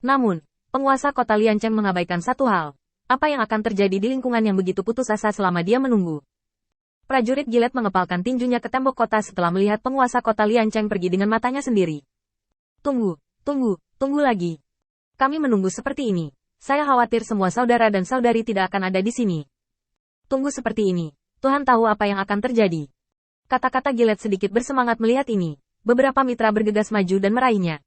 Namun, penguasa kota Liancheng mengabaikan satu hal. Apa yang akan terjadi di lingkungan yang begitu putus asa selama dia menunggu? Prajurit Gilet mengepalkan tinjunya ke tembok kota setelah melihat penguasa kota Liancheng pergi dengan matanya sendiri. Tunggu lagi. Kami menunggu seperti ini. Saya khawatir semua saudara dan saudari tidak akan ada di sini. Tunggu seperti ini. Tuhan tahu apa yang akan terjadi. Kata-kata Gilet sedikit bersemangat melihat ini. Beberapa mitra bergegas maju dan meraihnya.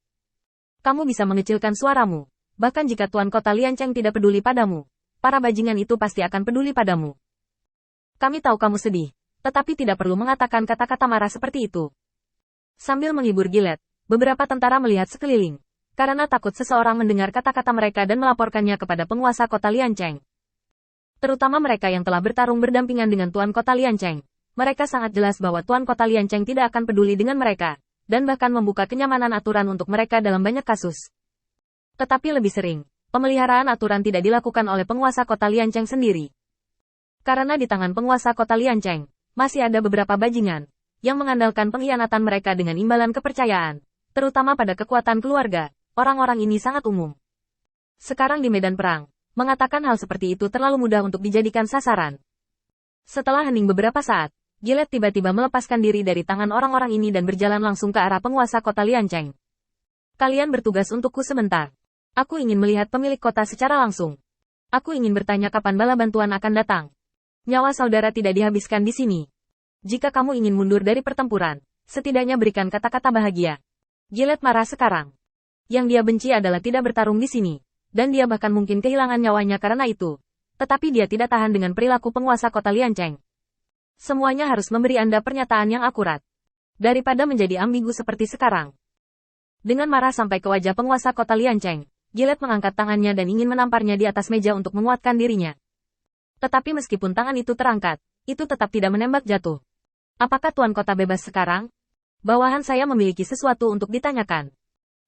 Kamu bisa mengecilkan suaramu. Bahkan jika Tuan Kota Liancheng tidak peduli padamu, para bajingan itu pasti akan peduli padamu. Kami tahu kamu sedih, tetapi tidak perlu mengatakan kata-kata marah seperti itu. Sambil menghibur Gilet, beberapa tentara melihat sekeliling, karena takut seseorang mendengar kata-kata mereka dan melaporkannya kepada penguasa kota Liancheng. Terutama mereka yang telah bertarung berdampingan dengan Tuan Kota Liancheng. Mereka sangat jelas bahwa Tuan Kota Liancheng tidak akan peduli dengan mereka, dan bahkan membuka kenyamanan aturan untuk mereka dalam banyak kasus. Tetapi lebih sering, pemeliharaan aturan tidak dilakukan oleh penguasa kota Liancheng sendiri. Karena di tangan penguasa kota Liancheng, masih ada beberapa bajingan, yang mengandalkan pengkhianatan mereka dengan imbalan kepercayaan, terutama pada kekuatan keluarga. Orang-orang ini sangat umum. Sekarang di medan perang, mengatakan hal seperti itu terlalu mudah untuk dijadikan sasaran. Setelah hening beberapa saat, Gilet tiba-tiba melepaskan diri dari tangan orang-orang ini dan berjalan langsung ke arah penguasa kota Liancheng. Kalian bertugas untukku sebentar. Aku ingin melihat pemilik kota secara langsung. Aku ingin bertanya kapan bala bantuan akan datang. Nyawa saudara tidak dihabiskan di sini. Jika kamu ingin mundur dari pertempuran, setidaknya berikan kata-kata bahagia. Gilet marah sekarang. Yang dia benci adalah tidak bertarung di sini, dan dia bahkan mungkin kehilangan nyawanya karena itu. Tetapi dia tidak tahan dengan perilaku penguasa kota Liancheng. Semuanya harus memberi Anda pernyataan yang akurat. Daripada menjadi ambigu seperti sekarang. Dengan marah sampai ke wajah penguasa kota Liancheng, Gilet mengangkat tangannya dan ingin menamparnya di atas meja untuk menguatkan dirinya. Tetapi meskipun tangan itu terangkat, itu tetap tidak menembak jatuh. Apakah Tuan Kota bebas sekarang? Bawahan saya memiliki sesuatu untuk ditanyakan.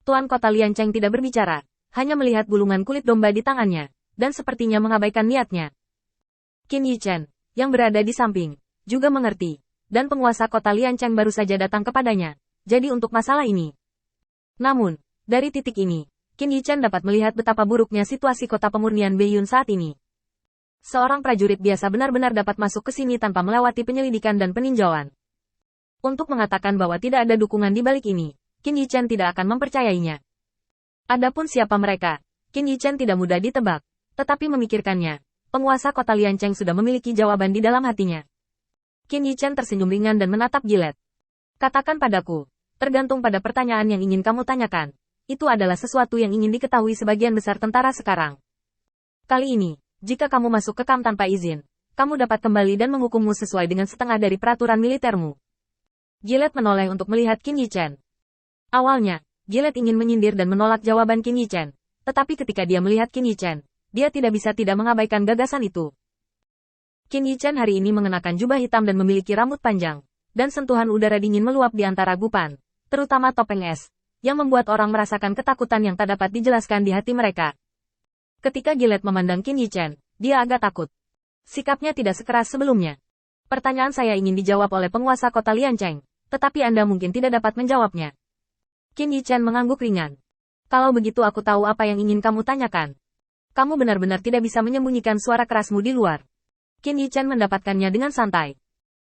Tuan Kota Liancheng tidak berbicara, hanya melihat gulungan kulit domba di tangannya, dan sepertinya mengabaikan niatnya. Qin Yichen, yang berada di samping, juga mengerti, dan penguasa kota Liancheng baru saja datang kepadanya, jadi untuk masalah ini. Namun, dari titik ini, Qin Yichen dapat melihat betapa buruknya situasi kota pemurnian Beiyun saat ini. Seorang prajurit biasa benar-benar dapat masuk ke sini tanpa melewati penyelidikan dan peninjauan. Untuk mengatakan bahwa tidak ada dukungan di balik ini, Qin Yichen tidak akan mempercayainya. Adapun siapa mereka, Qin Yichen tidak mudah ditebak, tetapi memikirkannya, penguasa kota Liancheng sudah memiliki jawaban di dalam hatinya. Qin Yichen tersenyum ringan dan menatap Gilet. Katakan padaku, tergantung pada pertanyaan yang ingin kamu tanyakan. Itu adalah sesuatu yang ingin diketahui sebagian besar tentara sekarang. Kali ini, jika kamu masuk ke kamp tanpa izin, kamu dapat kembali dan menghukummu sesuai dengan setengah dari peraturan militermu. Gilet menoleh untuk melihat Qin Yichen. Awalnya, Gilet ingin menyindir dan menolak jawaban Qin Yichen, tetapi ketika dia melihat Qin Yichen, dia tidak bisa tidak mengabaikan gagasan itu. Qin Yichen hari ini mengenakan jubah hitam dan memiliki rambut panjang, dan sentuhan udara dingin meluap di antara gupan, terutama topeng es, yang membuat orang merasakan ketakutan yang tak dapat dijelaskan di hati mereka. Ketika Gilet memandang Qin Yichen, dia agak takut. Sikapnya tidak sekeras sebelumnya. Pertanyaan saya ingin dijawab oleh penguasa kota Liancheng, tetapi Anda mungkin tidak dapat menjawabnya. Qin Yichen mengangguk ringan. Kalau begitu aku tahu apa yang ingin kamu tanyakan. Kamu benar-benar tidak bisa menyembunyikan suara kerasmu di luar. Qin Yichen mendapatkannya dengan santai.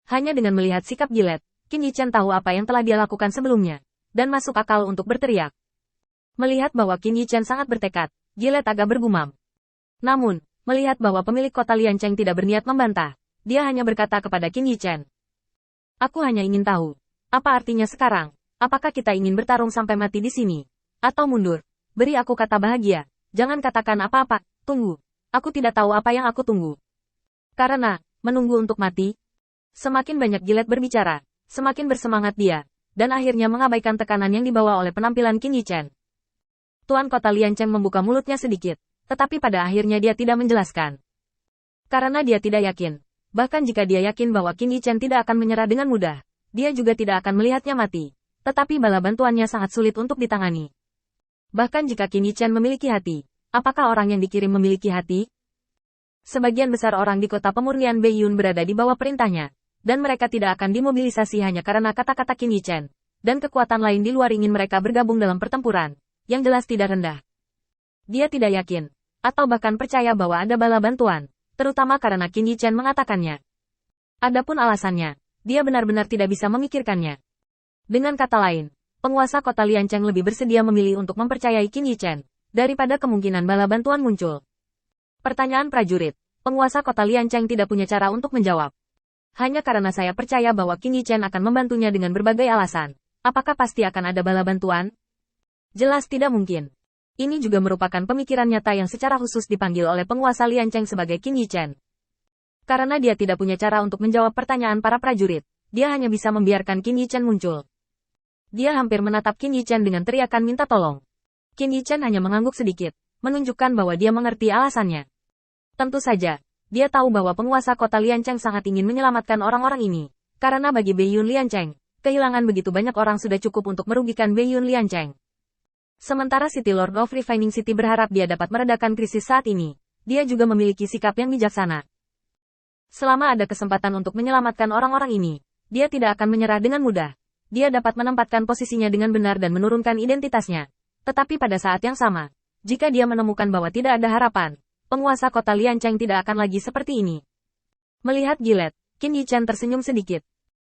Hanya dengan melihat sikap Gilet, Qin Yichen tahu apa yang telah dia lakukan sebelumnya, dan masuk akal untuk berteriak. Melihat bahwa Qin Yichen sangat bertekad, Gilet agak bergumam. Namun, melihat bahwa pemilik kota Liancheng tidak berniat membantah, dia hanya berkata kepada Qin Yichen. Aku hanya ingin tahu, apa artinya sekarang? Apakah kita ingin bertarung sampai mati di sini? Atau mundur? Beri aku kata bahagia, jangan katakan apa-apa, tunggu. Aku tidak tahu apa yang aku tunggu. Karena, menunggu untuk mati. Semakin banyak Gilet berbicara, semakin bersemangat dia, dan akhirnya mengabaikan tekanan yang dibawa oleh penampilan Qin Yichen. Tuan Kota Liancheng membuka mulutnya sedikit, tetapi pada akhirnya dia tidak menjelaskan. Karena dia tidak yakin, bahkan jika dia yakin bahwa Qin Yichen tidak akan menyerah dengan mudah, dia juga tidak akan melihatnya mati, tetapi bala bantuannya sangat sulit untuk ditangani. Bahkan jika Qin Yichen memiliki hati, apakah orang yang dikirim memiliki hati? Sebagian besar orang di kota pemurnian Beiyun berada di bawah perintahnya, dan mereka tidak akan dimobilisasi hanya karena kata-kata Qin Yichen, dan kekuatan lain di luar ingin mereka bergabung dalam pertempuran, yang jelas tidak rendah. Dia tidak yakin, atau bahkan percaya bahwa ada bala bantuan, terutama karena Qin Yichen mengatakannya. Adapun alasannya, dia benar-benar tidak bisa memikirkannya. Dengan kata lain, penguasa kota Liancheng lebih bersedia memilih untuk mempercayai Qin Yichen, daripada kemungkinan bala bantuan muncul. Pertanyaan prajurit, penguasa kota Liancheng tidak punya cara untuk menjawab. Hanya karena saya percaya bahwa Qin Yichen akan membantunya dengan berbagai alasan. Apakah pasti akan ada bala bantuan? Jelas tidak mungkin. Ini juga merupakan pemikiran nyata yang secara khusus dipanggil oleh penguasa Liancheng sebagai Qin Yichen. Karena dia tidak punya cara untuk menjawab pertanyaan para prajurit, dia hanya bisa membiarkan Qin Yichen muncul. Dia hampir menatap Qin Yichen dengan teriakan minta tolong. Qin Yichen hanya mengangguk sedikit, menunjukkan bahwa dia mengerti alasannya. Tentu saja, dia tahu bahwa penguasa kota Liancheng sangat ingin menyelamatkan orang-orang ini, karena bagi Beiyun Liancheng, kehilangan begitu banyak orang sudah cukup untuk merugikan Beiyun Liancheng. Sementara City Lord of Refining City berharap dia dapat meredakan krisis saat ini, dia juga memiliki sikap yang bijaksana. Selama ada kesempatan untuk menyelamatkan orang-orang ini, dia tidak akan menyerah dengan mudah. Dia dapat menempatkan posisinya dengan benar dan menurunkan identitasnya. Tetapi pada saat yang sama, jika dia menemukan bahwa tidak ada harapan, penguasa kota Liancheng tidak akan lagi seperti ini. Melihat Gillette, Qin Yichen tersenyum sedikit.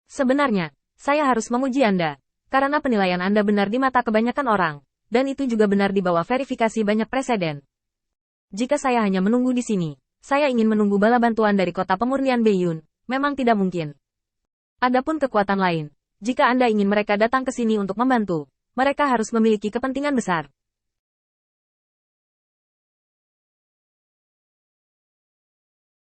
Sebenarnya, saya harus memuji Anda, karena penilaian Anda benar di mata kebanyakan orang, dan itu juga benar di bawah verifikasi banyak presiden. Jika saya hanya menunggu di sini, saya ingin menunggu bala bantuan dari kota pemurnian Beiyun, memang tidak mungkin. Adapun kekuatan lain, jika Anda ingin mereka datang ke sini untuk membantu, mereka harus memiliki kepentingan besar.